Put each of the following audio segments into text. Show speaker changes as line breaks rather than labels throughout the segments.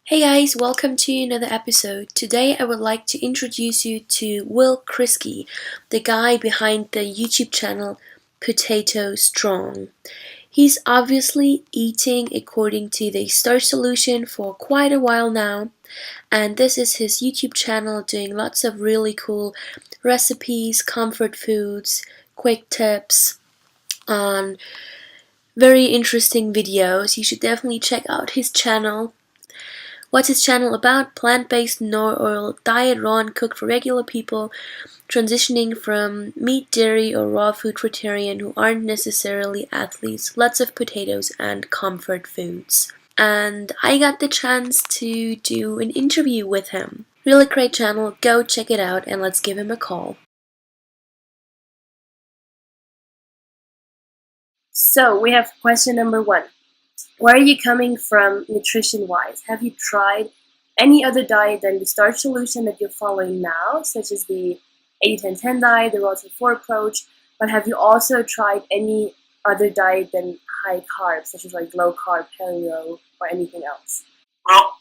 Hey guys, welcome to another episode. Today I would like to introduce you to Will Krisky, the guy behind the YouTube channel Potato Strong. He's obviously eating according to the Starch Solution for quite a while now, and this is his YouTube channel doing lots of really cool recipes, comfort foods, quick tips on very interesting videos. You should definitely check out his channel. What's his channel about? Plant-based, no oil diet, raw and cooked for regular people transitioning from meat, dairy, or raw food vegetarian who aren't necessarily athletes. Lots of potatoes and comfort foods. And I got the chance to do an interview with him. Really great channel. Go check it out and let's give him a call. So we have question number 1. Where are you coming from nutrition-wise? Have you tried any other diet than the Starch Solution that you're following now, such as the 80-10-10 diet, the Raw to 4 approach, but have you also tried any other diet than high carb, such as like low carb, paleo, or anything else?
Well,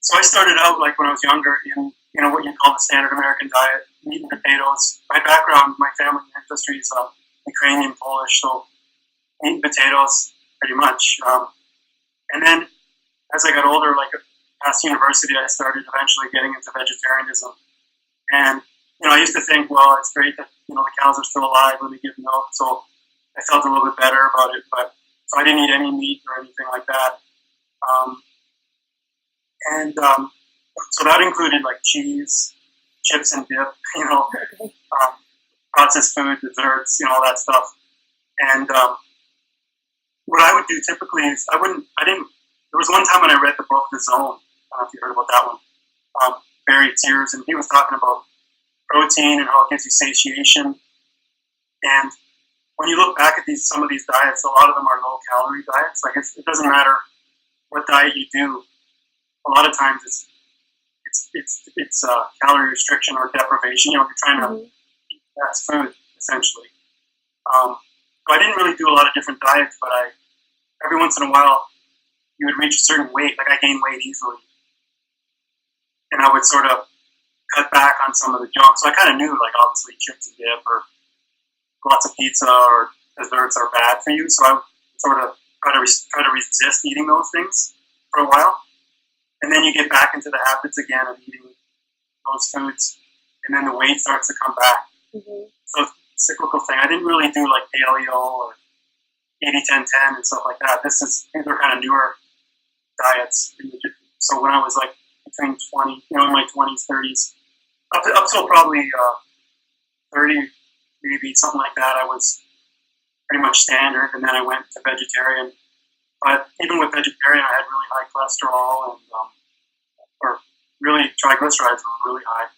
so I started out like when I was younger in what you call the standard American diet, meat and potatoes. My background, my family ancestry is Ukrainian, Polish, so meat and potatoes pretty much. And then as I got older, like past university, I started eventually getting into vegetarianism. And I used to think, well, it's great that the cows are still alive when they give milk, so I felt a little bit better about it. But so I didn't eat any meat or anything like that. So that included like cheese, chips and dip, processed food, desserts, all that stuff. And what I would do typically is there was one time when I read the book The Zone. I don't know if you heard about that one. Barry Sears, and he was talking about protein and how it gives you satiation. And when you look back at some of these diets, a lot of them are low calorie diets. Like it doesn't matter what diet you do. A lot of times it's calorie restriction or deprivation. You're trying to eat fast food essentially. So I didn't really do a lot of different diets, but every once in a while you would reach a certain weight. Like I gained weight easily, and I would sort of cut back on some of the junk. So I kind of knew, like obviously chips and dip or lots of pizza or desserts are bad for you. So I would sort of try to resist eating those things for a while. And then you get back into the habits again of eating those foods, and then the weight starts to come back. Mm-hmm. So it's a cyclical thing. I didn't really do like paleo or 80-10-10 and stuff like that. These are kind of newer diets. So when I was like between 20, in my 20s, 30s, up till probably 30, maybe something like that, I was pretty much standard, and then I went to vegetarian. But even with vegetarian, I had really high cholesterol and or really triglycerides were really high.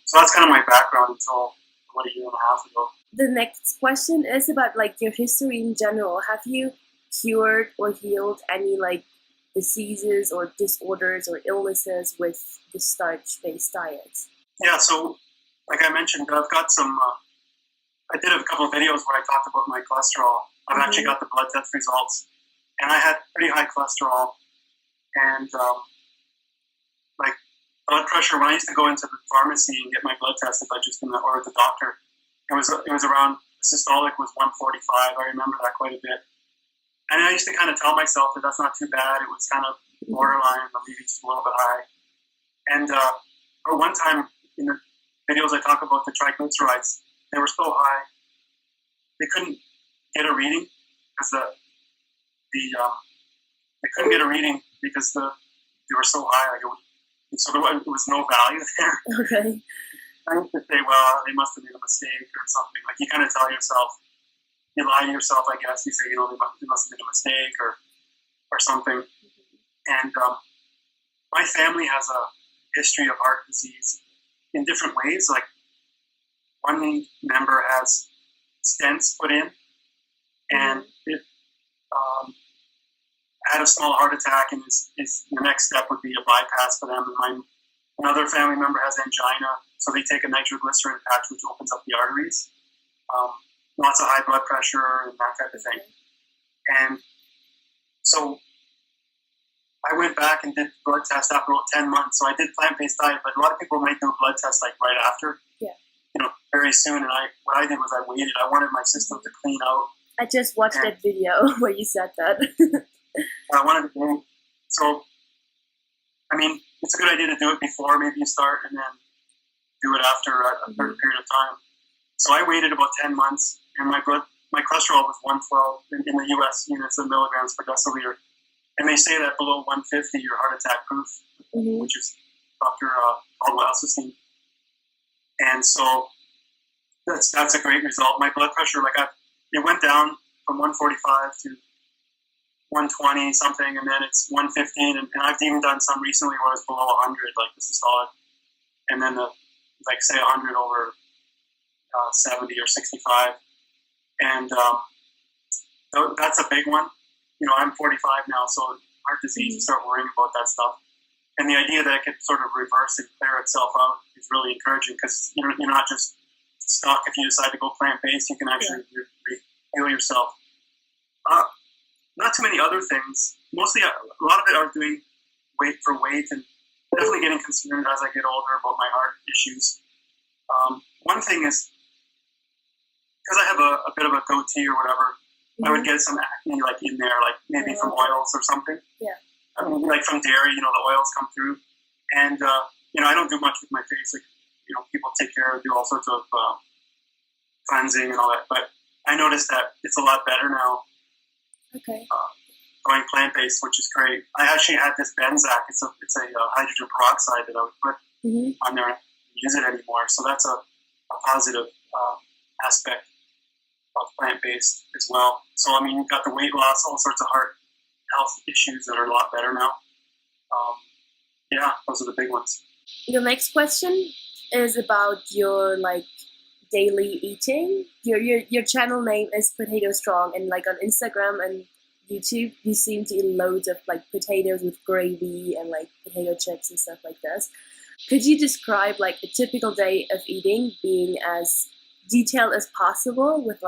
So that's kind of my background until about a year and a half ago.
The next question is about like your history in general. Have you cured or healed any like diseases or disorders or illnesses with the starch-based diet?
Yeah, so like I mentioned, I've got some. I did a couple of videos where I talked about my cholesterol. I've actually got the blood test results. And I had pretty high cholesterol and like blood pressure. When I used to go into the pharmacy and get my blood tested by or the doctor, it was around, systolic was 145. I remember that quite a bit. And I used to kind of tell myself that that's not too bad. It was kind of borderline, or maybe just a little bit high. And but one time in the videos I talk about the triglycerides, they were so high they couldn't get a reading because they couldn't get a reading because they were so high. Like it was no value there.
Okay.
I used to say, well, they must have made a mistake or something. Like you kind of tell yourself, you lie to yourself, I guess. You say, they must have made a mistake or something. And my family has a history of heart disease in different ways. Like one member has stents put in, and it had a small heart attack, and the next step would be a bypass for them. And another family member has angina, so they take a nitroglycerin patch, which opens up the arteries. Lots of high blood pressure and that type of thing. And so I went back and did blood test after about 10 months. So I did plant-based diet, but a lot of people might do a blood test like right after.
Yeah.
Very soon. And what I did was I waited. I wanted my system to clean out.
I just watched that video where you said that.
I wanted to go. So, I mean, it's a good idea to do it before maybe you start and then do it after a certain period of time. So I waited about 10 months, and my cholesterol was 112 in the U.S. units of milligrams per deciliter. And they say that below 150, you're heart attack proof, which is Dr. Caldwell Esselstyn. And so that's a great result. My blood pressure, it went down from 145 to 120 something, and then it's 115. And I've even done some recently where I was below 100, like the systolic, and then say 100 over 70 or 65. And that's a big one. I'm 45 now, so heart disease, you start worrying about that stuff. And the idea that it could sort of reverse and clear itself out is really encouraging, because you're not just stuck. If you decide to go plant-based, you can actually heal yourself. Not too many other things. Mostly, a lot of it are doing weight, and definitely getting concerned as I get older about my heart issues. One thing is, because I have a bit of a goatee or whatever, I would get some acne in there, maybe from oils or something.
Yeah.
Like from dairy, the oils come through. And, I don't do much with my face. People take care of, do all sorts of cleansing and all that. But I noticed that it's a lot better now.
Okay.
Going plant-based, which is great. I actually had this Benzac. It's a hydrogen peroxide that I would put on there. I don't use it anymore. So that's a positive aspect of plant-based as well. So, you've got the weight loss, all sorts of heart health issues that are a lot better now. Those are the big ones.
The next question is about your daily eating. Your channel name is Potato Strong, and on Instagram and YouTube, you seem to eat loads of potatoes with gravy and potato chips and stuff like this. Could you describe a typical day of eating, being as detailed as possible, with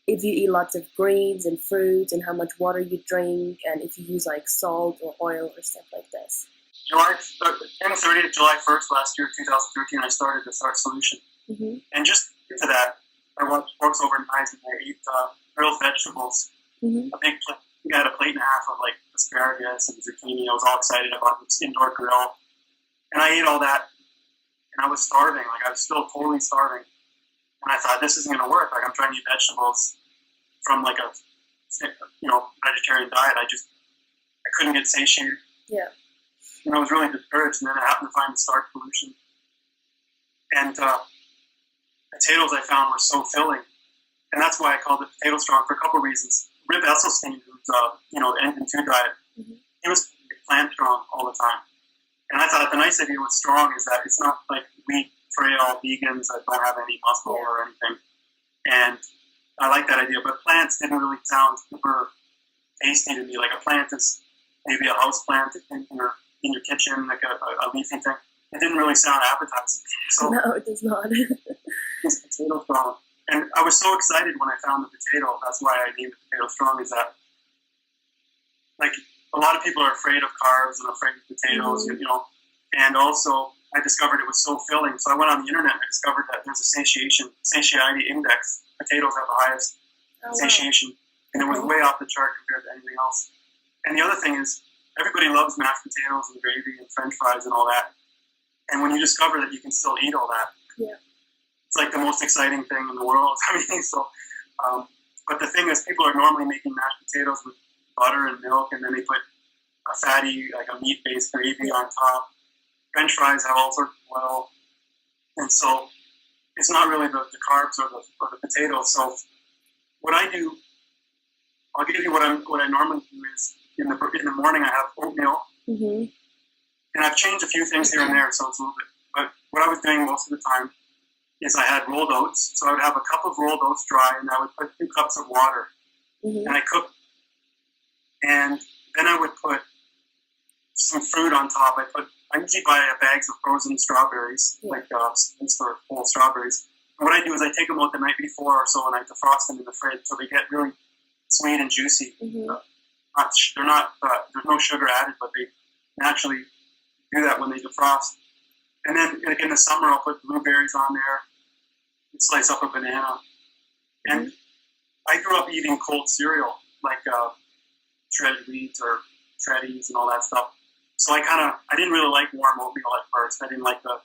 if you eat lots of greens and fruits, and how much water you drink, and if you use salt or oil or stuff like this?
On the 30th, July 1st last year, 2013, I started the Starch Solution. And just to that, I watched folks overnight and I ate grilled vegetables. A big plate. I had a plate and a half of asparagus and zucchini. I was all excited about this indoor grill. And I ate all that, and I was starving. I was still totally starving. And I thought, this isn't going to work. I'm trying to eat vegetables from a vegetarian diet. I couldn't get satiated.
Yeah.
And I was really discouraged. And then I happened to find the Starch Solution. And potatoes I found were so filling. And that's why I called it Potato Strong, for a couple of reasons. Rip Esselstyn, who's, the Engine 2 diet, he was plant strong all the time. And I thought the nice idea with strong is that it's not weak, frail vegans that don't have any muscle or anything. And I like that idea. But plants didn't really sound super tasty to me. A plant is maybe a house plant in your kitchen, a leafy thing. It didn't really sound appetizing. So
no, it does not.
It's Potato Strong. And I was so excited when I found the potato. That's why I named it Potato Strong, is that a lot of people are afraid of carbs and afraid of potatoes, and also I discovered it was so filling. So I went on the internet and I discovered that there's a satiety index. Potatoes have the highest satiation, and it was way off the chart compared to anything else. And the other thing is, everybody loves mashed potatoes and gravy and French fries and all that. And when you discover that you can still eat all that, it's the most exciting thing in the world. But the thing is, people are normally making mashed potatoes with butter and milk, and then they put a fatty, a meat-based gravy on top. French fries have all sorts of oil, and so it's not really the carbs or the potatoes. So what I do, I'll give you what I normally do is in the morning I have oatmeal, and I've changed a few things here and there, so it's a little bit. But what I was doing most of the time is I had rolled oats, so I would have a cup of rolled oats dry, and I would put 2 cups of water, and I cook. And then I would put some fruit on top. I usually buy bags of frozen strawberries, seeds or whole strawberries. And what I do is I take them out the night before or so, and I defrost them in the fridge so they get really sweet and juicy. they're not. There's no sugar added, but they naturally do that when they defrost. And then like in the summer, I'll put blueberries on there and slice up a banana. And I grew up eating cold cereal, like shredded wheat or shreddies and all that stuff. So I didn't really like warm oatmeal at first. I didn't like the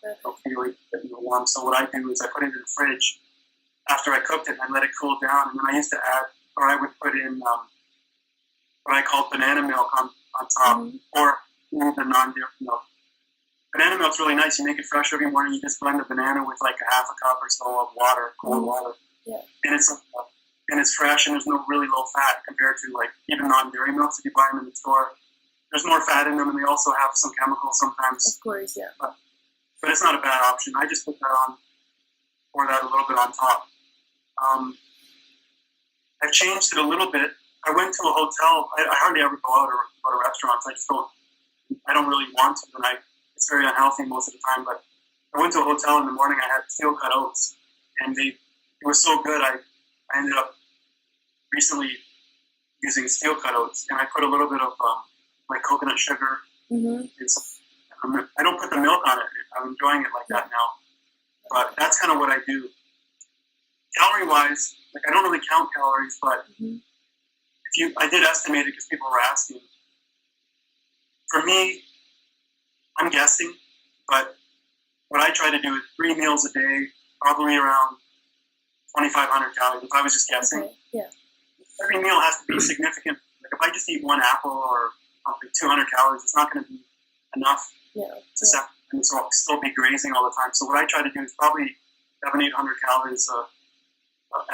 feeling that you were warm. So what I do is I put it in the fridge after I cooked it and I let it cool down. And then I used to add, or I would put in what I call banana milk on top, or the non-dairy milk. Banana milk's really nice. You make it fresh every morning. You just blend the banana with like a half a cup or so of water, cold water, and it's fresh and there's no really low fat compared to like even non-dairy milks if you buy them in the store. There's more fat in them, and they also have some chemicals sometimes.
Of course, yeah.
But it's not a bad option. I just put that on, pour that a little bit on top. I've changed it a little bit. I went to a hotel. I hardly ever go out or go to restaurants. I don't really want to, and it's very unhealthy most of the time. But I went to a hotel in the morning. I had steel cut oats, and it was so good. I ended up recently using steel cut oats, and I put a little bit of like coconut sugar. I don't put the milk on it. I'm enjoying it like that now. But that's kind of what I do. Calorie-wise, like I don't really count calories, but I did estimate it because people were asking. For me, I'm guessing, but what I try to do is 3 meals a day, probably around 2,500 calories. If I was just guessing, every meal has to be significant. Like if I just eat one apple or something, 200 calories, it's not going to be enough to set, and so I'll still be grazing all the time. So what I try to do is probably 700-800 calories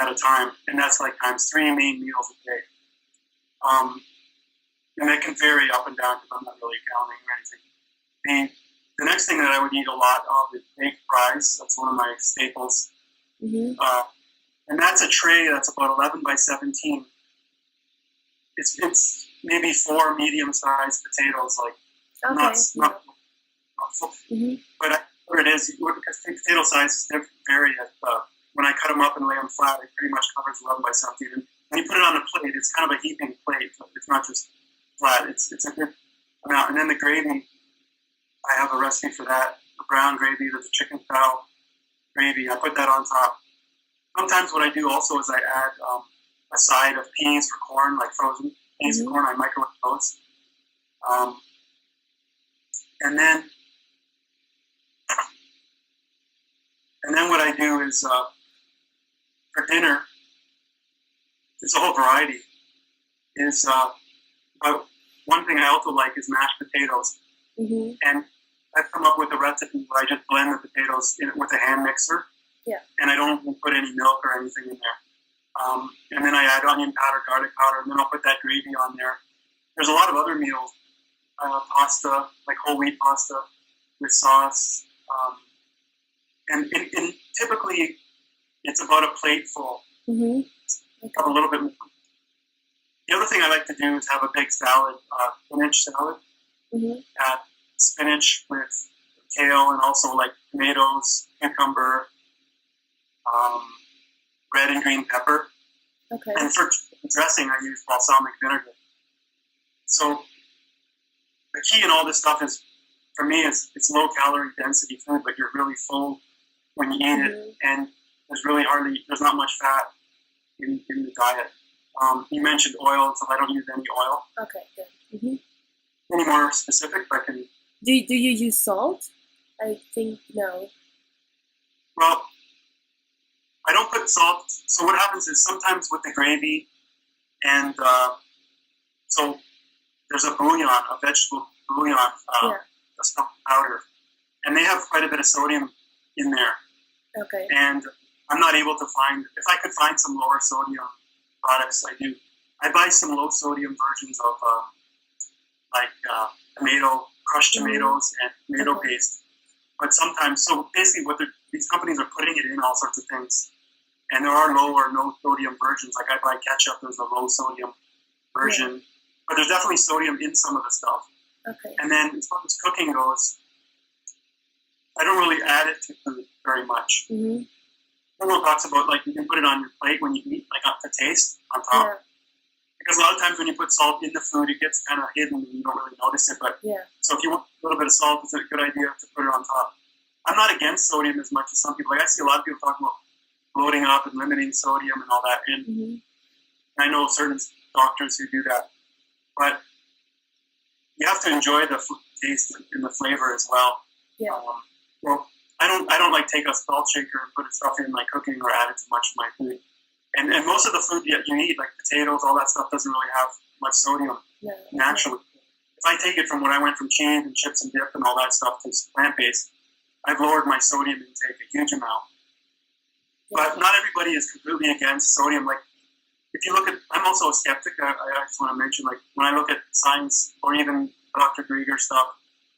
at a time, and that's like times 3 main meals a day. And that can vary up and down because I'm not really counting or anything. The next thing that I would eat a lot of is baked fries. That's one of my staples. And that's a tray that's about 11 by 17. It's maybe 4 medium-sized potatoes, like not full. But what it is, because potato sizes vary. When I cut them up and lay them flat, it pretty much covers 11 by 17. And when you put it on a plate, it's kind of a heaping plate. It's not just flat. It's a good amount. And then the gravy, I have a recipe for that. The brown gravy, there's a chicken style gravy. I put that on top. Sometimes what I do also is I add a side of peas or corn, like frozen peas or corn. I microwave those. And then what I do is for dinner, it's a whole variety. One thing I also like is mashed potatoes. And I've come up with a recipe where I just blend the potatoes with a hand mixer. And I don't put any milk or anything in there. And then I add onion powder, garlic powder, and then I'll put that gravy on there. There's a lot of other meals. Pasta, like whole wheat pasta with sauce. And typically, it's about a plate full. A little bit more. The other thing I like to do is have a big salad, spinach salad. Spinach with kale and also like tomatoes, cucumber, red and green pepper. And for dressing, I use balsamic vinegar. So the key in all this stuff is, for me, it's low calorie density food, but you're really full when you eat it, and there's not much fat in the diet. You mentioned oil, so I don't use any oil.
Good.
Any more specific?
Do you use salt? I think no.
Well, I don't put salt. So what happens is sometimes with the gravy, and so there's a bouillon, a vegetable bouillon, a stuffed powder, and they have quite a bit of sodium in there. And I'm not able to find. If I could find some lower sodium products, I do. I buy some low sodium versions of crushed tomatoes and tomato paste. But sometimes, so basically, these companies are putting it in all sorts of things, and there are low or no sodium versions. Like I buy ketchup, there's a low sodium version, but there's definitely sodium in some of the stuff. And then as far as cooking goes, I don't really add it to food very much. Everyone talks about like you can put it on your plate when you eat, like up to taste on top. because a lot of times when you put salt in the food, it gets kind of hidden and you don't really notice it. But so if you want a little bit of salt, it's a good idea to put it on top. I'm not against sodium as much as some people. Like I see a lot of people talking about loading up and limiting sodium and all that, and I know certain doctors who do that. But you have to enjoy the taste and the flavor as well. Well, I don't like take a salt shaker and put stuff in my cooking or add it to much of my food. And most of the food that you eat, like potatoes, all that stuff, doesn't really have much sodium naturally. If I take it from when I went from cheese and chips and dip and all that stuff to plant-based, I've lowered my sodium intake a huge amount. But not everybody is completely against sodium. Like, if you look at, I'm also a skeptic. I just want to mention, like, when I look at science or even Dr. Grieger stuff,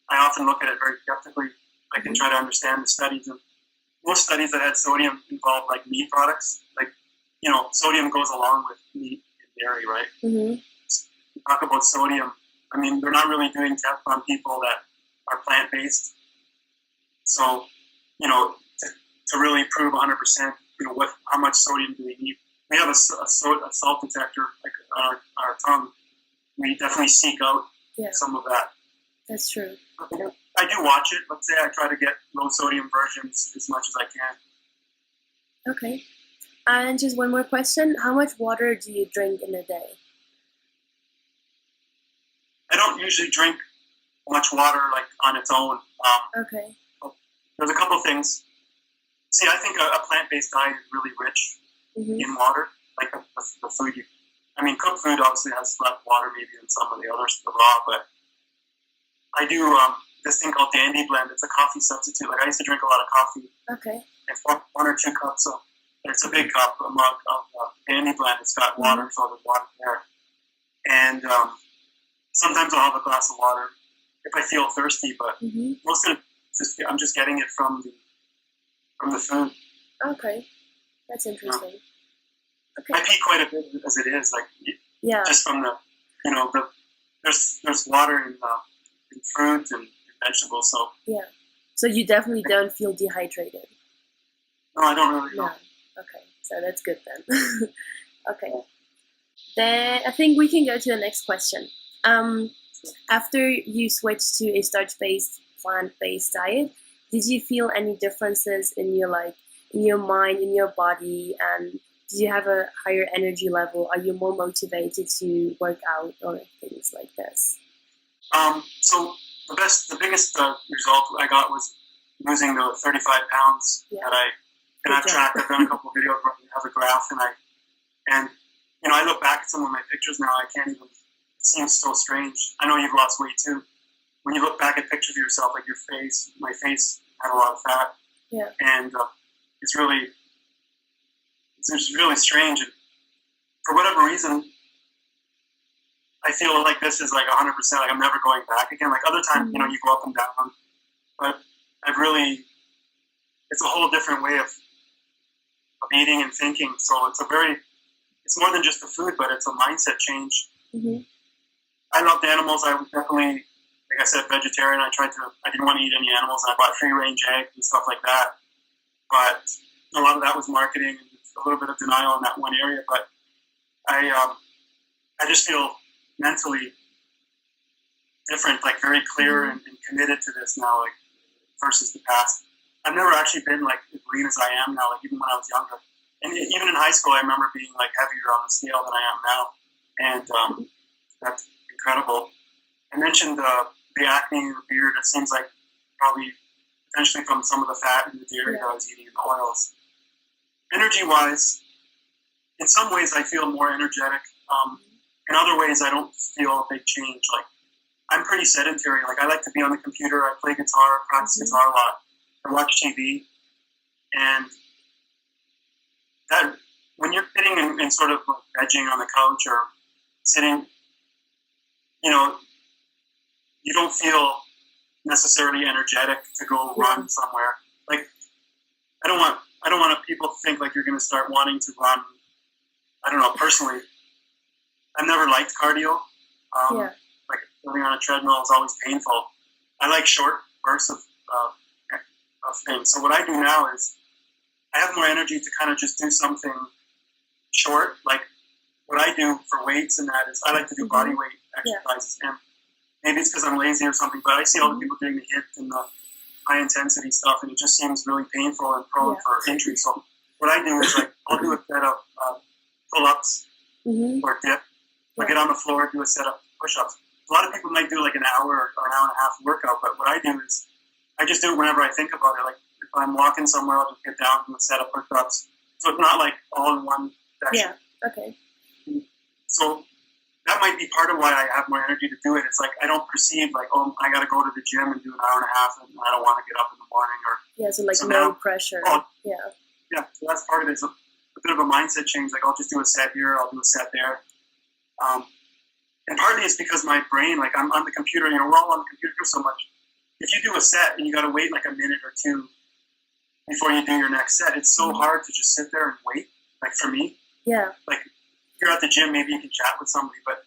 I often look at it very skeptically. I can try to understand the studies. And most studies that had sodium involved, like, meat products. Like, you know, sodium goes along with meat and dairy, right? You talk about sodium. I mean, they're not really doing tests on people that are plant-based. So, you know, to really prove 100%, you know, how much sodium do we need? We have a salt detector, like on our tongue. We definitely seek out some of that.
That's true.
I do watch it. Let's say I try to get low sodium versions as much as I can.
Okay. And just one more question. How much water do you drink in a day?
I don't usually drink much water, like, on its own.
Okay.
There's a couple things. See, I think a plant-based diet is really rich in water. Like the food I mean, cooked food obviously has less water maybe than some of the others, the raw, but I do this thing called Dandy Blend. It's a coffee substitute. Like, I used to drink a lot of coffee.
Okay.
It's 1 or 2 cups of, it's a big cup, a mug of Dandy Blend. It's got water, so there's water there. And sometimes I'll have a glass of water if I feel thirsty, but most of it, I'm just getting it from the food.
Okay, that's interesting. Okay.
I pee quite a bit as it is, like just from the, you know, there's water in fruit and vegetables, so
So you definitely don't feel dehydrated.
No, I don't really.
No. Okay, so that's good then. Okay, then I think we can go to the next question. After you switched to a starch-based, plant-based diet, did you feel any differences in your mind, in your body, and did you have a higher energy level? Are you more motivated to work out or things like this?
So the biggest result I got was losing the 35 pounds that I've tracked. I've done a couple of videos where I have a graph, and you know, I look back at some of my pictures now. I can't even. It seems so strange. I know you've lost weight too. When you look back at pictures of yourself, like your face, my face had a lot of fat, and it's really strange. And for whatever reason, I feel like this is like 100%. Like, I'm never going back again. Like other times, you know, you go up and down, but it's a whole different way of eating and thinking. So it's more than just the food, but it's a mindset change. I loved animals. I was definitely, like I said, vegetarian. I didn't want to eat any animals. And I bought free-range eggs and stuff like that. But a lot of that was marketing and a little bit of denial in that one area. But I just feel mentally different, like very clear and committed to this now, like versus the past. I've never actually been like as lean as I am now, like even when I was younger. And even in high school, I remember being like heavier on the scale than I am now. And that's incredible. I mentioned the acne and the beard. It seems like probably potentially from some of the fat in the dairy that I was eating and the oils. Energy-wise, in some ways I feel more energetic. In other ways, I don't feel a big change. Like, I'm pretty sedentary. Like, I like to be on the computer. I play guitar, practice guitar a lot. I watch TV. And that, when you're sitting and sort of vegging on the couch or sitting, you know, you don't feel necessarily energetic to go run somewhere. Like, I don't want people to think like you're going to start wanting to run. I don't know, personally, I've never liked cardio. Like, running on a treadmill is always painful. I like short bursts of things. So what I do now is I have more energy to kind of just do something short, like what I do for weights and that is I like to do body weight exercises. And maybe it's because I'm lazy or something, but I see all the people doing the HIIT and the high intensity stuff, and it just seems really painful and prone for injury. So what I do is like I'll do a set of pull-ups or dip. I'll get on the floor, do a set of push-ups. A lot of people might do like an hour or an hour and a half workout, but what I do is I just do it whenever I think about it. Like if I'm walking somewhere, I'll just get down and do a set of push-ups. So it's not like all in one session.
Yeah. Okay.
So that might be part of why I have more energy to do it. It's like I don't perceive like, oh, I got to go to the gym and do an hour and a half, and I don't want to get up in the morning. Or
so like no pressure.
Yeah. So that's part of it. It's a bit of a mindset change. Like I'll just do a set here, I'll do a set there. And partly it's because my brain, like I'm on the computer. We're all on the computer so much. If you do a set and you got to wait like a minute or two before you do your next set, it's so hard to just sit there and wait. Like for me, like if you're at the gym, maybe you can chat with somebody, but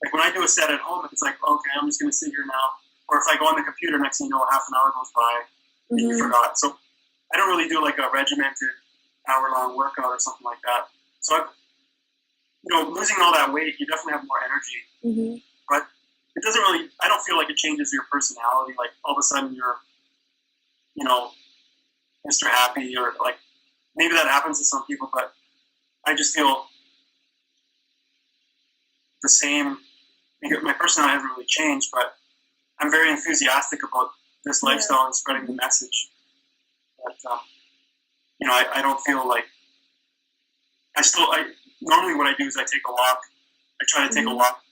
like when I do a set at home, it's like, okay, I'm just going to sit here now. Or if I go on the computer, next thing you know, half an hour goes by and you forgot. So I don't really do like a regimented hour-long workout or something like that. So losing all that weight, you definitely have more energy. But it doesn't really, I don't feel like it changes your personality. Like all of a sudden you're, Mr. Happy, or like maybe that happens to some people, but I just feel the same. My personality hasn't really changed, but I'm very enthusiastic about this lifestyle and spreading the message. But, I don't feel like normally what I do is I take a walk. I try to take a walk,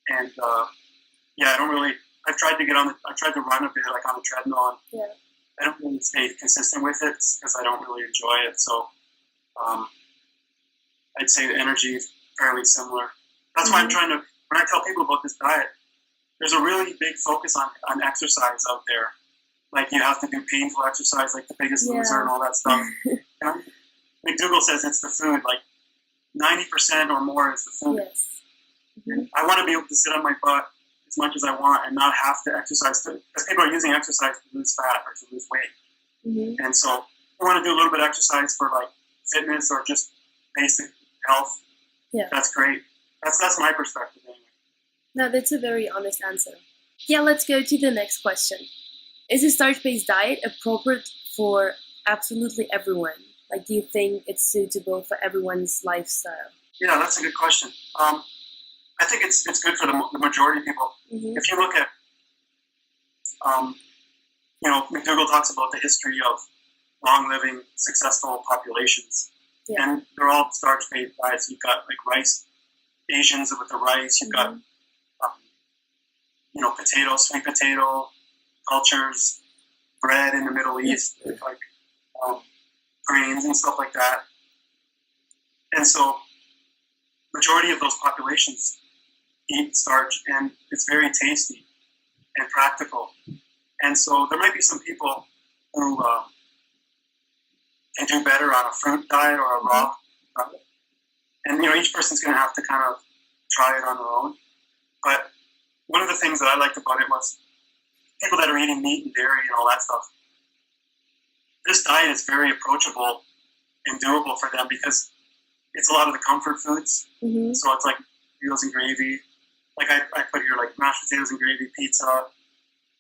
and I don't really. I've tried to run a bit, like on the treadmill, and I don't really stay consistent with it because I don't really enjoy it. So I'd say the energy is fairly similar. That's why I'm trying to. When I tell people about this diet, there's a really big focus on exercise out there. Like you have to do painful exercise, like The Biggest Loser and all that stuff. McDougall says it's the food. Like 90% or more is the food.
Yes.
I want to be able to sit on my butt as much as I want and not have to exercise, because people are using exercise to lose fat or to lose weight. And so I want to do a little bit of exercise for like fitness or just basic health. That's great. That's my perspective anyway.
No, that's a very honest answer. Let's go to the next question. Is a starch-based diet appropriate for absolutely everyone? Like, do you think it's suitable for everyone's lifestyle? Yeah,
that's a good question. I think it's good for the majority of people. If you look at, McDougall talks about the history of long-living, successful populations. And they're all starch-based diets. You've got like rice, Asians with the rice. You've got, potato, sweet potato cultures, bread in the Middle East, like grains and stuff like that. And so majority of those populations eat starch, and it's very tasty and practical. And so there might be some people who can do better on a fruit diet or a raw diet. And each person's going to have to kind of try it on their own. But one of the things that I liked about it was people that are eating meat and dairy and all that stuff. This diet is very approachable and doable for them because it's a lot of the comfort foods. So it's like potatoes and gravy. Like I put here like mashed potatoes and gravy, pizza,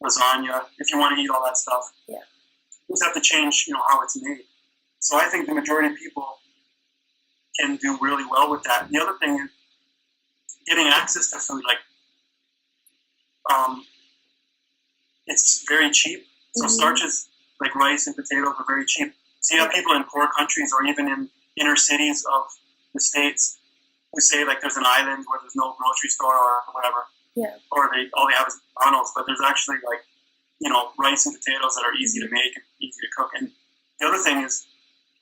lasagna. If you want to eat all that stuff, you just have to change, how it's made. So I think the majority of people can do really well with that. And the other thing is getting access to food. Like, it's very cheap. So starches like rice and potatoes are very cheap. So you have people in poor countries or even in inner cities of the States who say like there's an island where there's no grocery store or whatever. Or all they have is McDonald's, but there's actually like, rice and potatoes that are easy to make and easy to cook. And the other thing is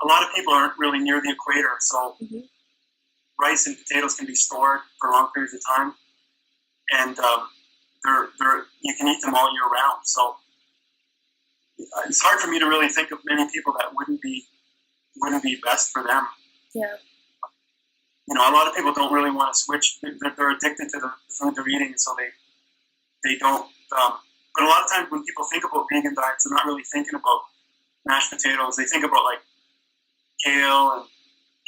a lot of people aren't really near the equator, so rice and potatoes can be stored for long periods of time, and you can eat them all year round. So it's hard for me to really think of many people that wouldn't be best for them. A lot of people don't really want to switch. They're addicted to the food they're eating, so they don't. But a lot of times when people think about vegan diets, they're not really thinking about mashed potatoes. They think about like kale and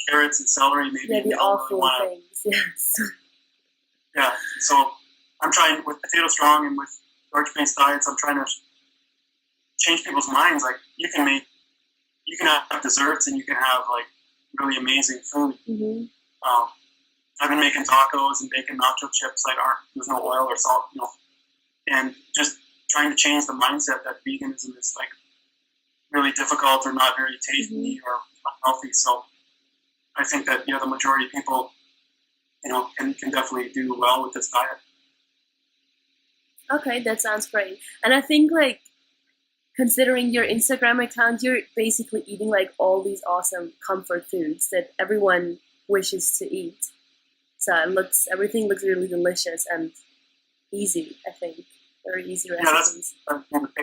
carrots and celery, maybe.
Yeah, the awful things, yes.
Yeah, so I'm trying, with Potato Strong and with starch-based diets, I'm trying to change people's minds. Like, you can have desserts and you can have, like, really amazing food.
Mm-hmm.
I've been making tacos and baking nacho chips, like, there's no oil or salt, and just trying to change the mindset that veganism is, like, really difficult or not very tasty or unhealthy. So I think that, the majority of people, can definitely do well with this diet.
Okay, that sounds great. And I think, like, considering your Instagram account, you're basically eating, like, all these awesome comfort foods that everyone wishes to eat. So everything looks really delicious and easy, I think. Very easy recipes.
Yeah, that's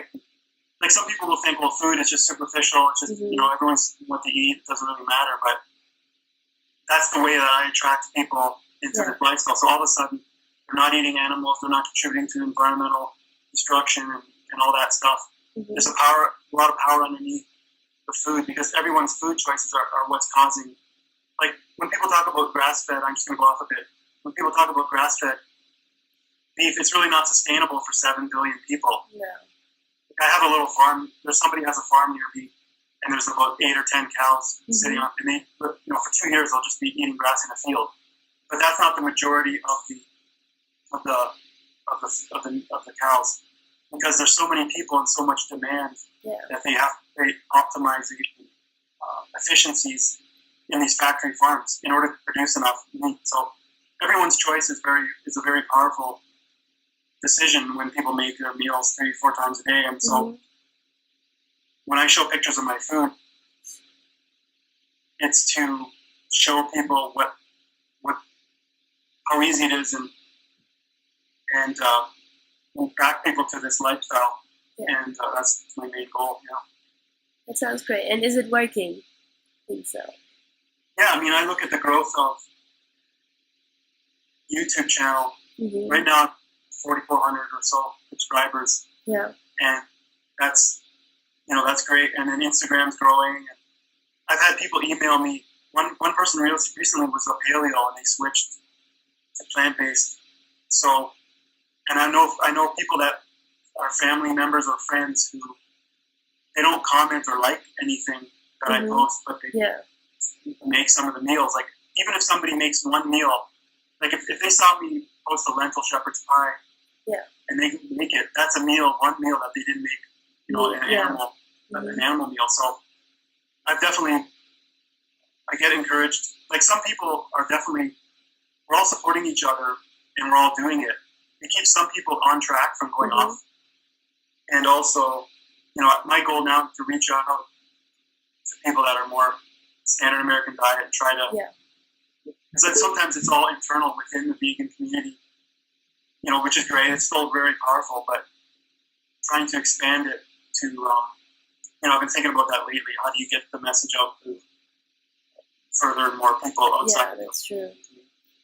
like, some people will think, well, food is just superficial. It's just, everyone's what they eat. It doesn't really matter. But that's the way that I attract people into the lifestyle. So all of a sudden, they're not eating animals. They're not contributing to environmental destruction and all that stuff. Mm-hmm. There's a lot of power underneath the food, because everyone's food choices are what's causing. Like, when people talk about grass-fed, I'm just going to go off a bit. When people talk about grass-fed beef, it's really not sustainable for 7 billion people.
No.
I have a little farm. Somebody has a farm near me, and there's about 8 or 10 cows sitting on. And they, for 2 years, they'll just be eating grass in a field. But that's not the majority of the cows, because there's so many people and so much demand that they optimize the efficiencies in these factory farms in order to produce enough meat. So everyone's choice is a very powerful decision when people make their meals 3-4 times a day. And so when I show pictures of my food, it's to show people how easy it is and attract people to this lifestyle. Yeah. And that's my main goal. Yeah.
That sounds great. And is it working? I think so.
Yeah, I mean, I look at the growth of YouTube channel. Mm-hmm. Right now, 4,400 or so subscribers.
Yeah.
And that's great. And then Instagram's growing. And I've had people email me. One person recently was a paleo, and they switched to plant-based. So, and I know people that are family members or friends who, they don't comment or like anything that I post, but they make some of the meals. Like, even if somebody makes one meal, like if they saw me post a lentil shepherd's pie, and they make it, that's one meal that they didn't make, an animal meal. So I get encouraged. Like, some people are definitely, we're all supporting each other and we're all doing it. It keeps some people on track from going off. And also, my goal now is to reach out to people that are more standard American diet and try to, because then sometimes it's all internal within the vegan community, which is great. It's still very powerful, but trying to expand it to, I've been thinking about that lately. How do you get the message out to further more people outside?
Yeah, that's true.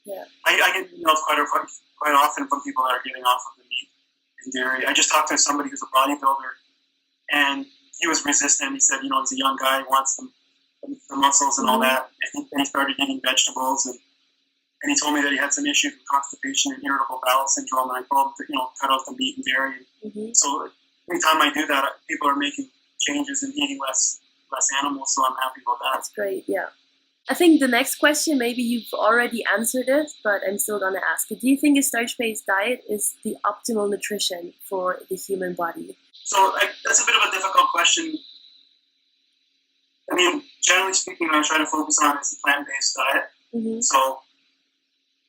Yeah.
I get emails quite often from people that are getting off of the meat and dairy. I just talked to somebody who's a bodybuilder, and he was resistant. He said, he's a young guy, he wants the muscles and all that. And he started eating vegetables, and he told me that he had some issues with constipation and irritable bowel syndrome. And I told him to, cut out the meat and dairy. So anytime I do that, people are making changes and eating less animals. So I'm happy about that.
That's great. Yeah. I think the next question, maybe you've already answered it, but I'm still going to ask it. Do you think a starch-based diet is the optimal nutrition for the human body?
So that's a bit of a difficult question. I mean, generally speaking, I try to focus on is the plant-based diet. So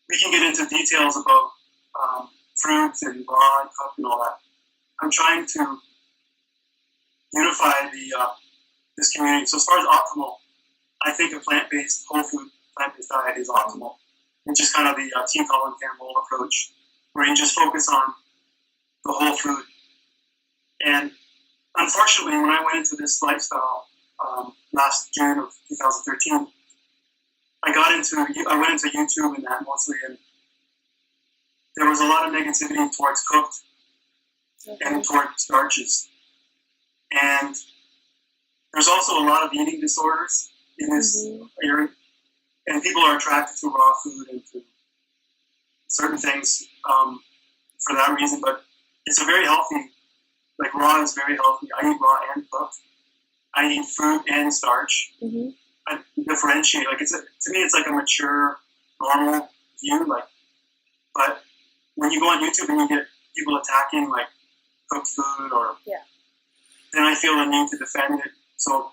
we can get into details about fruits and raw and cooked and all that. I'm trying to unify this community. So as far as optimal, I think a plant-based, whole food plant-based diet is optimal. It's just kind of the Team Colin Campbell approach, where you just focus on the whole food. And unfortunately, when I went into this lifestyle last June of 2013, I went into YouTube and that mostly, and there was a lot of negativity towards cooked and towards starches. And there's also a lot of eating disorders in this area. and people are attracted to raw food and to certain things for that reason. But it's a very healthy, like raw is very healthy. I eat raw and cooked. I eat fruit and starch.
Mm-hmm.
I differentiate. Like to me, it's like a mature, normal view. Like, but when you go on YouTube and you get people attacking like cooked food, or then I feel the need to defend it. So,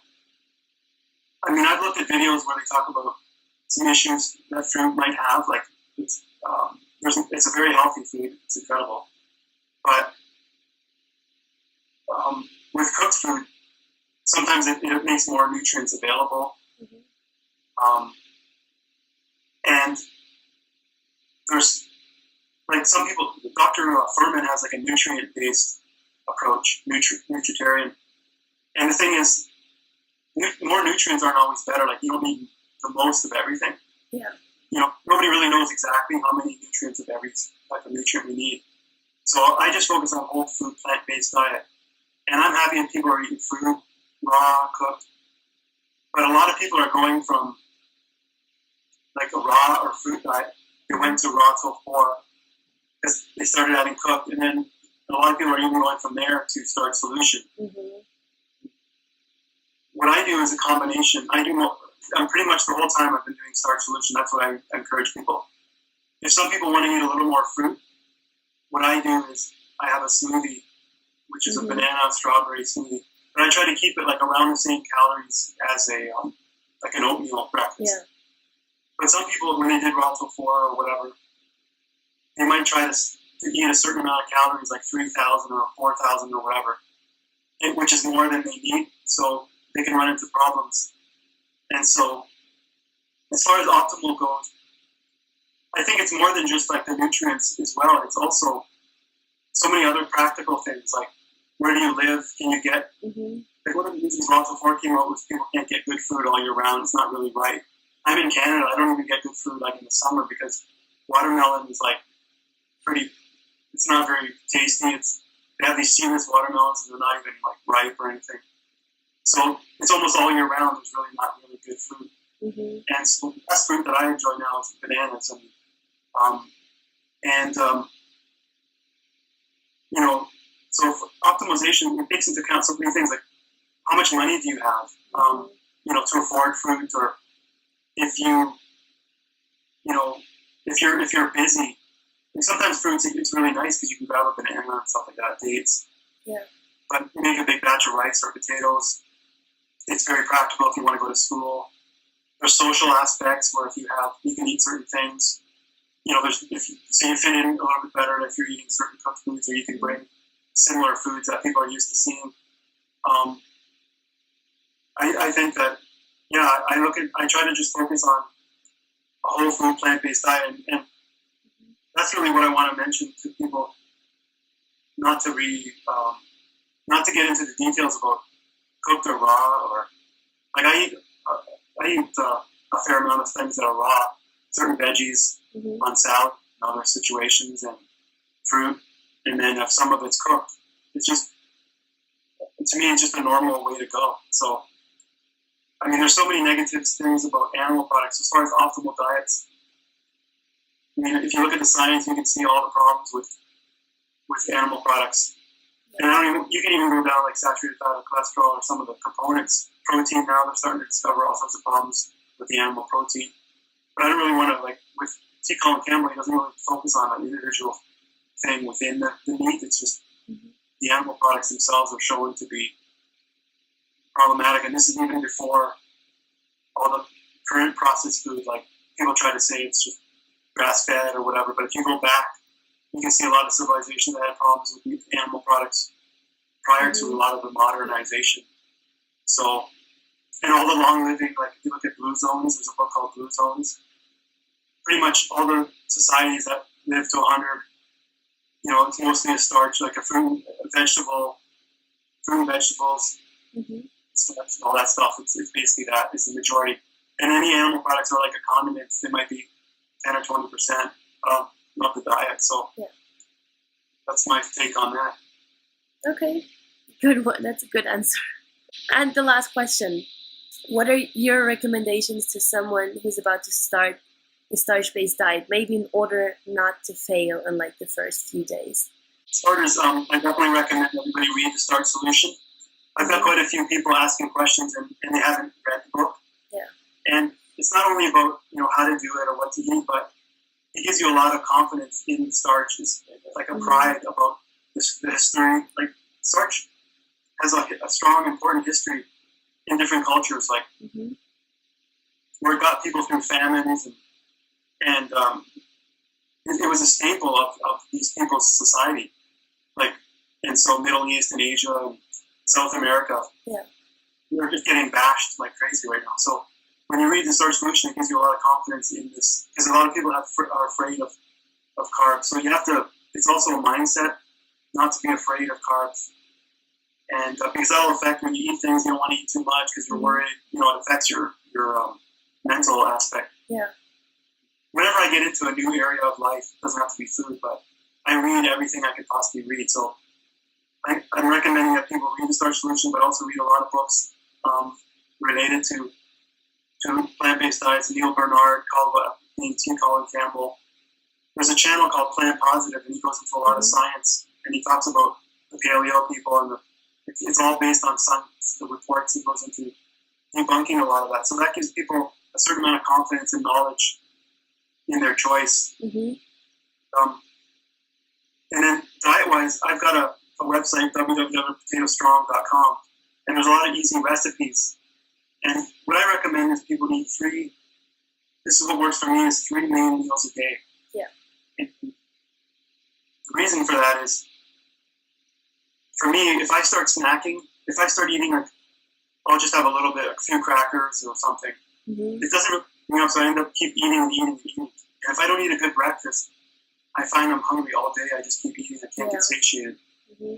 I mean, I've looked at videos where they talk about some issues that fruit might have. Like, it's a very healthy food. It's incredible, but with cooked food, sometimes it makes more nutrients available. Mm-hmm. And there's like some people, Dr. Furman has like a nutrient-based approach, nutritarian. And the thing is, more nutrients aren't always better. Like, you don't need the most of everything.
Yeah.
You know, nobody really knows exactly how many nutrients of every type of nutrient we need. So I just focus on whole food, plant-based diet. And I'm happy that people are eating fruit, raw, cooked. But a lot of people are going from like a raw or fruit diet. They went to raw till 4 because they started having cooked. And then a lot of people are even going from there to Starch Solution. Mm-hmm. What I do is a combination. I'm pretty much the whole time I've been doing Starch Solution. That's what I encourage people. If some people want to eat a little more fruit, what I do is I have a smoothie, which is a banana strawberry smoothie. And I try to keep it like around the same calories as a like an oatmeal breakfast. Yeah. But some people, when they did raw till 4 or whatever, they might try to eat a certain amount of calories, like 3,000 or 4,000 or whatever, which is more than they need. So they can run into problems. And so, as far as optimal goes, I think it's more than just like the nutrients as well. It's also so many other practical things, like where do you live? Can you get like one of the reasons raw till 4 came out was people can't get good food all year round. It's not really right. I'm in Canada. I don't even get good food like in the summer because watermelon is like it's not very tasty. They have these seedless watermelons and they're not even like ripe or anything. So it's almost all year round. There's really not really good fruit. Mm-hmm. And so the best fruit that I enjoy now is bananas. You know, so for optimization, it takes into account so many things like how much money do you have, you know, to afford fruit, or if you're busy. And sometimes fruits, it's really nice because you can grab a banana and stuff like that, dates. Yeah. But you make a big batch of rice or potatoes. It's very practical if you want to go to school. There's social aspects where if you can eat certain things. You know, you fit in a little bit better if you're eating certain cooked foods, or you can bring similar foods that people are used to seeing. I think that, I try to just focus on a whole food, plant-based diet, and that's really what I want to mention to people. Not to get into the details about cooked or raw, or like I eat a fair amount of things that are raw, certain veggies on salad and other situations, and fruit, and then if some of it's cooked, it's just, to me, it's just a normal way to go. So, I mean, there's so many negative things about animal products as far as optimal diets. I mean, if you look at the science, you can see all the problems with animal products. And you can even go down like saturated fat or cholesterol or some of the components. Protein, now they're starting to discover all sorts of problems with the animal protein. But I don't really want to, like, with T. Colin Campbell, he doesn't really focus on an individual thing within the meat. It's just the animal products themselves are shown to be problematic. And this is even before all the current processed food. Like, people try to say it's just grass-fed or whatever. But if you go back, you can see a lot of civilizations that had problems with animal products prior to a lot of the modernization. So, and all the long living, like if you look at Blue Zones, there's a book called Blue Zones. Pretty much all the societies that live to 100, you know, it's mostly a starch, like a fruit, vegetables, starch, all that stuff. It's basically that is the majority. And any animal products are like a condiment. They might be 10 or 20% of the diet. So that's my take on that.
Okay, good one. That's a good answer. And the last question. What are your recommendations to someone who's about to start a starch-based diet, maybe in order not to fail in like the first few days?
Starters, I definitely recommend everybody read the Starch Solution. I've got quite a few people asking questions and they haven't read the book.
Yeah.
And it's not only about how to do it or what to eat, but it gives you a lot of confidence in starch. It's like a pride about the history. Like starch has a strong, important history in different cultures. Like where it got people through famines and it was a staple of these people's society. Like, and so Middle East and Asia and South America, they're just getting bashed like crazy right now. So when you read the Starch Solution, it gives you a lot of confidence in this, because a lot of people are afraid of carbs. So you have to, it's also a mindset not to be afraid of carbs. And because that'll affect when you eat things, you don't want to eat too much because you're worried, it affects your mental aspect.
Yeah.
Whenever I get into a new area of life, it doesn't have to be food, but I read everything I could possibly read. So I'm recommending that people read the Starch Solution, but also read a lot of books related to plant-based diets. Neil Bernard, T. Colin Campbell. There's a channel called Plant Positive, and he goes into a lot of science, and he talks about the paleo people, and it's all based on science. The reports he goes into debunking a lot of that. So that gives people a certain amount of confidence and knowledge in their choice. And then diet-wise, I've got a website, www.potatostrong.com, and there's a lot of easy recipes. And what I recommend is people eat this is what works for me, is 3 main meals a day.
Yeah.
And the reason for that is, for me, if I start snacking, if I start eating, I'll just have a few crackers or something. It doesn't, so I end up keep eating and eating and eating. And if I don't eat a good breakfast, I find I'm hungry all day. I just keep eating. I can't get satiated.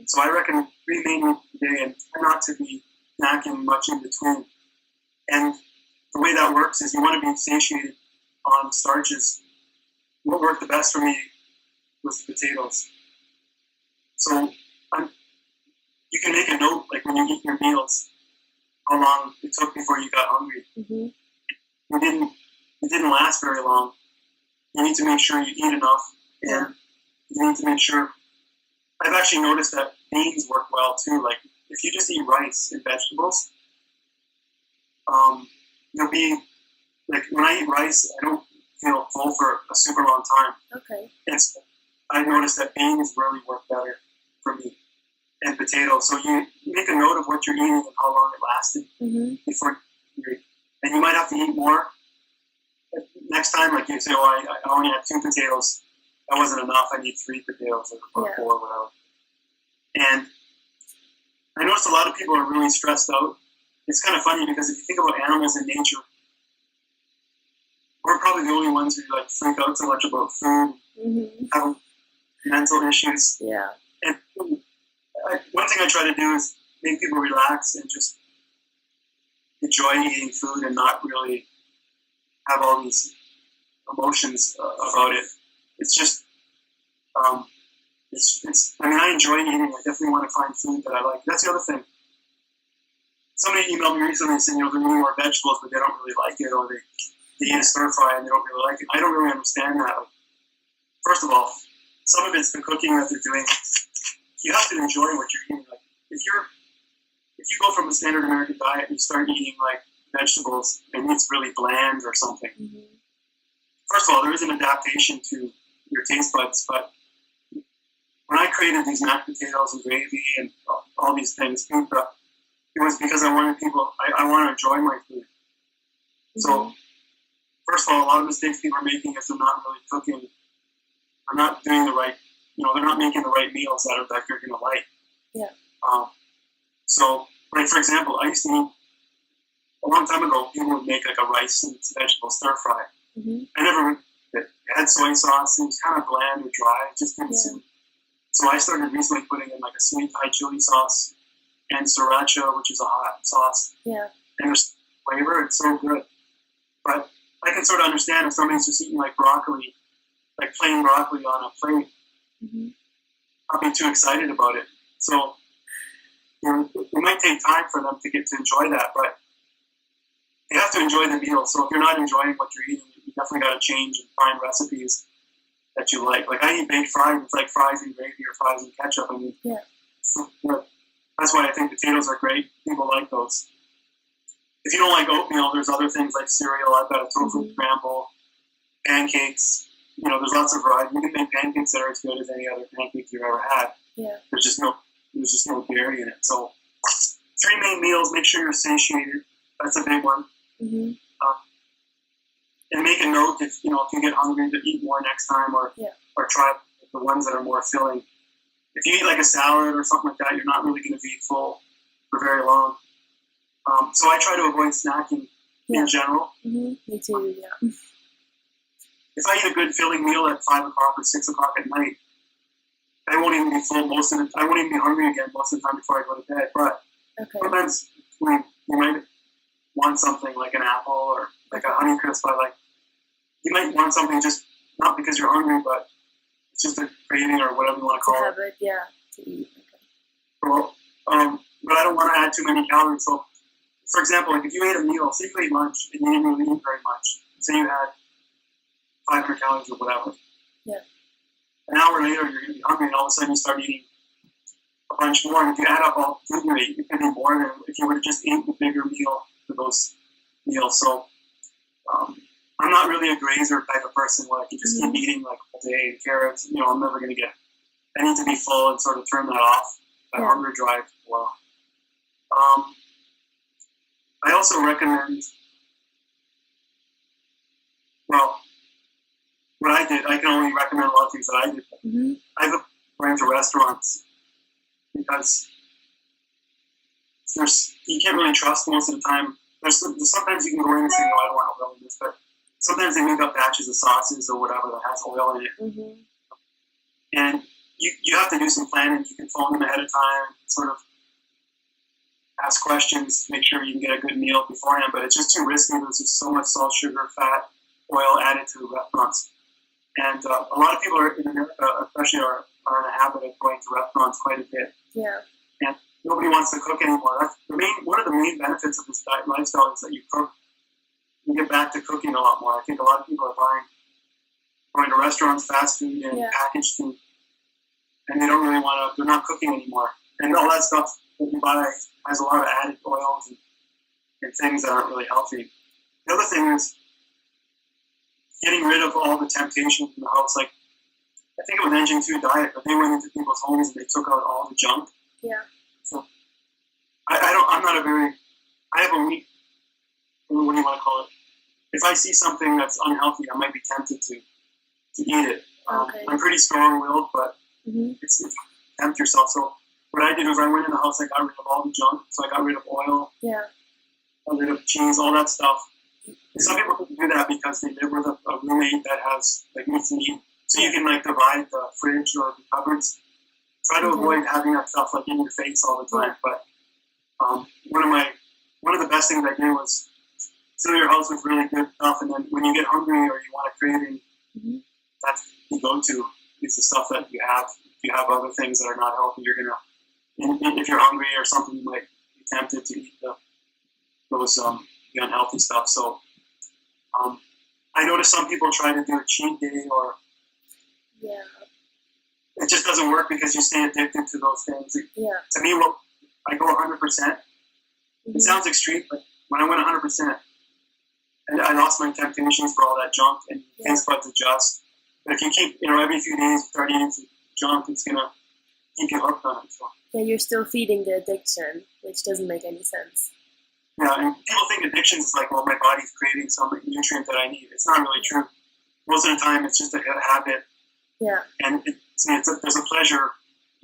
So I recommend 3 main meals a day and try not to be snacking much in between. And the way that works is you want to be satiated on starches. What worked the best for me was potatoes. So you can make a note, like when you eat your meals, how long it took before you got hungry. It didn't last very long. You need to make sure you eat enough, and you need to make sure. I've actually noticed that beans work well too. Like if you just eat rice and vegetables, you'll be like, when I eat rice, I don't feel full for a super long time.
Okay.
And so I noticed that beans really work better for me, and potatoes. So you make a note of what you're eating and how long it lasted before you eat. And you might have to eat more. Next time, like you say, I only had 2 potatoes. That wasn't enough. I need 3 potatoes or 4, whatever. And I noticed a lot of people are really stressed out. It's kind of funny because if you think about animals in nature, we're probably the only ones who freak out so much about food, have mental issues.
Yeah.
And one thing I try to do is make people relax and just enjoy eating food and not really have all these emotions about it. It's just, I enjoy eating. I definitely want to find food that I like. That's the other thing. Somebody emailed me recently saying, they're eating more vegetables, but they don't really like it, or they eat a stir fry and they don't really like it. I don't really understand that. First of all, some of it's the cooking that they're doing. You have to enjoy what you're eating. Like if you go from a standard American diet and you start eating like vegetables and it's really bland or something. First of all, there is an adaptation to your taste buds, but when I created these mashed potatoes and gravy and all these things, it was because I wanted I want to enjoy my food. So, first of all, a lot of mistakes people are making is they're not really cooking, they're not doing the right, they're not making the right meals that you're going to like.
Yeah.
So, like for example, I used to eat, a long time ago, people would make like a rice and vegetable stir fry. I never did it. It had soy sauce, and it was kind of bland or dry, it just didn't suit. So I started recently putting in like a sweet Thai chili sauce and sriracha, which is a hot sauce.
Yeah.
And there's flavor, it's so good. But I can sort of understand if somebody's just eating like broccoli, like plain broccoli on a plate, not being too excited about it. So it might take time for them to get to enjoy that, but have to enjoy the meal. So if you're not enjoying what you're eating, you definitely got to change and find recipes that you like. Like I eat baked fries. It's like fries and gravy or fries and ketchup. I mean, that's why I think potatoes are great. People like those. If you don't like oatmeal, there's other things like cereal. I've got a tofu scramble, pancakes. You know, there's lots of variety. You can make pancakes that are as good as any other pancake you've ever had.
Yeah.
There's just no dairy in it. So 3 main meals. Make sure you're satiated. That's a big one.
Mm-hmm.
And make a note if you get hungry to eat more next time, or try the ones that are more filling. If you eat like a salad or something like that, you're not really going to be full for very long. So I try to avoid snacking in general.
Mm-hmm. Me too. Yeah.
If I eat a good filling meal at 5 o'clock or 6 o'clock at night, I won't even be full most of it. I won't even be hungry again most of the time before I go to bed. But sometimes you might want something like an apple or like a Honey Crisp. You might want something just not because you're hungry, but it's just a craving or whatever you want to call it.
Habit, yeah, to eat. Okay.
Well, but I don't want to add too many calories. So, for example, like if you ate a meal, say you ate lunch and you didn't really eat very much, say you had 500 calories or whatever.
Yeah.
An hour later, you're going to be hungry, and all of a sudden you start eating a bunch more. And if you add up all the food you ate, it could be more than if you would have just eaten a bigger meal for those meals. So I'm not really a grazer type of person where I can just keep eating like all day and carrots. I'm never going to get. I need to be full and sort of turn that off, that hunger drive. Well, I also recommend. Well, what I did, I can only recommend a lot of things that I did.
Mm-hmm.
I've going to restaurants because you can't really trust most of the time. There's sometimes you can go in and say, no, I don't want oil in this, but sometimes they make up batches of sauces or whatever that has oil in it.
Mm-hmm.
And you have to do some planning. You can phone them ahead of time, sort of ask questions, make sure you can get a good meal beforehand, but it's just too risky. There's just so much salt, sugar, fat, oil added to the restaurants. And a lot of people in America, especially, are in a habit of going to restaurants quite a bit.
Yeah.
And nobody wants to cook anymore. That's one of the main benefits of this diet lifestyle is that you cook. You get back to cooking a lot more. I think a lot of people are going to restaurants, fast food, and packaged food, and they don't really want to. They're not cooking anymore, and all that stuff that you buy has a lot of added oils and things that aren't really healthy. The other thing is getting rid of all the temptation from the house. Like I think it was Engine 2 Diet, but they went into people's homes and they took out all the junk.
Yeah.
So I'm not a very. I have a weak. What do you want to call it? If I see something that's unhealthy, I might be tempted to eat it. I'm pretty strong-willed, but it's tempt yourself. So what I did was I went in the house, I got rid of all the junk. So I got rid of oil, got rid of cheese, all that stuff. Some people can do that because they live with a roommate that has needs to eat. So you can divide the fridge or the cupboards. Try to avoid having that stuff in your face all the time. But one of the best things I did was fill your house with really good stuff, and then when you get hungry or you want a craving, that's the go-to is the stuff that you have. If you have other things that are not healthy, you're gonna. If you're hungry or something, you might be tempted to eat those the unhealthy stuff. So I noticed some people try to do a cheat day, or it just doesn't work because you stay addicted to those things. To me, I go 100%. It sounds extreme, but when I went 100%. And I lost my temptations for all that junk, and taste buds adjust. But if you keep, every few days start eating some junk, it's gonna keep you hooked on it. So.
Yeah, you're still feeding the addiction, which doesn't make any sense.
Yeah, and people think addictions is well, my body's craving some nutrient that I need. It's not really true. Most of the time, it's just a habit.
Yeah.
And there's a pleasure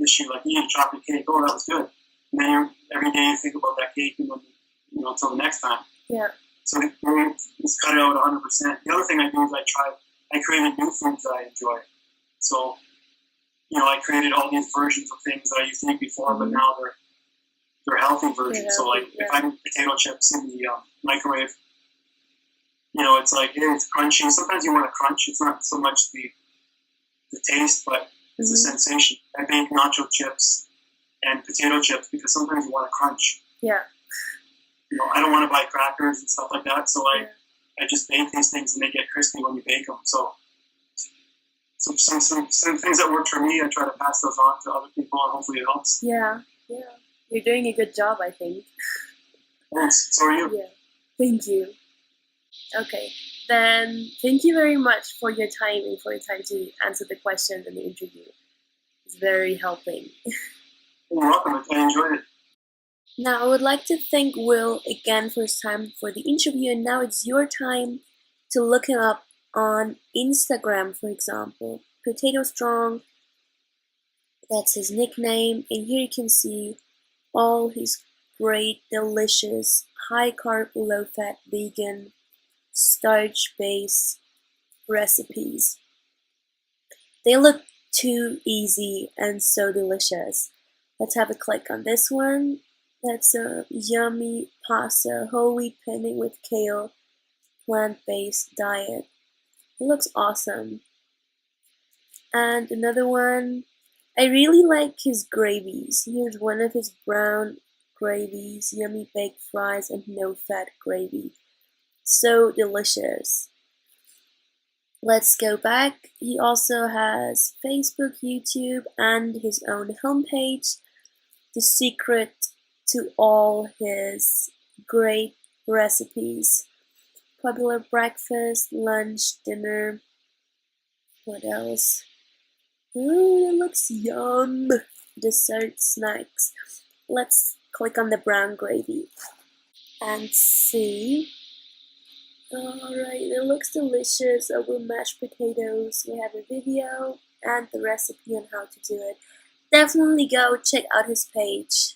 issue, like eating chocolate cake. Oh, that was good. And then every day you think about that cake, and then until the next time.
Yeah.
So it's cut out 100%. The other thing I do is I created new foods that I enjoy. So, I created all these versions of things that I used to eat before, but now they're healthy versions. So, if I make potato chips in the microwave, it's hey, it's crunchy. Sometimes you want a crunch. It's not so much the taste, but it's the sensation. I make nacho chips and potato chips because sometimes you want a crunch.
Yeah.
I don't want to buy crackers and stuff like that, so I just bake these things and they get crispy when you bake them. So some things that work for me, I try to pass those on to other people, and hopefully it helps.
Yeah. You're doing a good job, I think.
Thanks. So are you.
Yeah. Thank you. Okay. Then thank you very much for your time and for your time to answer the questions in the interview. It's very helping.
You're welcome. I enjoyed it.
Now I would like to thank Will again for his time for the interview, and now it's your time to look him up on Instagram, for example. Potato Strong, that's his nickname, and here you can see all his great, delicious, high-carb, low-fat, vegan, starch-based recipes. They look too easy and so delicious. Let's have a click on this one. That's a yummy pasta, whole wheat pinning with kale, plant-based diet. It looks awesome. And another one, I really like his gravies. Here's one of his brown gravies, yummy baked fries and no-fat gravy. So delicious. Let's go back. He also has Facebook, YouTube, and his own homepage. The secret to all his great recipes. Popular breakfast, lunch, dinner. What else? Ooh, that looks yum. Dessert, snacks. Let's click on the brown gravy and see. Alright, it looks delicious over mashed potatoes. We have a video and the recipe on how to do it. Definitely go check out his page.